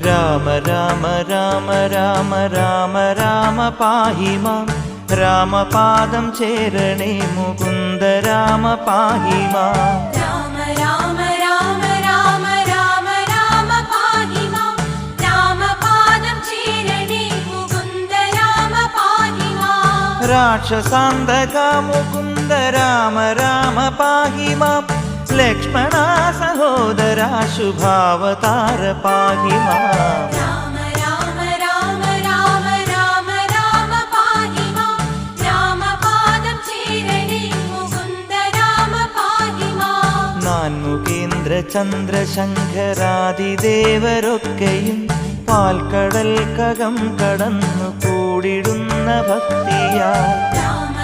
രാമ രാമ രാമ രാമ രാമ രാമ പാഹി മാം രാമപാദം ചേരണേ മുകുന്ദ രാമ പാഹി മാം രാമ രാമ രാമ രാമ രാമ രാമ പാഹി മാം രാമപാദം ചേരണേ മുകുന്ദ രാമ പാഹി മാം രാക്ഷസാന്തക മുകുന്ദ രാമ രാമ പാഹി മാം ലക്ഷ്മണ സഹോദര ശുഭാവതാര പാഹി മാം രാമ രാമ രാമ രാമ രാമ രാമ പാഹി മാം രാമപാദം ചേരണേ മുകുന്ദ രാമ പാഹി മാം നാൻമുഖേന്ദ്ര ചന്ദ്രശങ്കരാദിദേവരൊക്കെയും പാൽക്കടൽ കകം കടന്നു കൂടിടുന്ന ഭക്തിയാൽ രാമ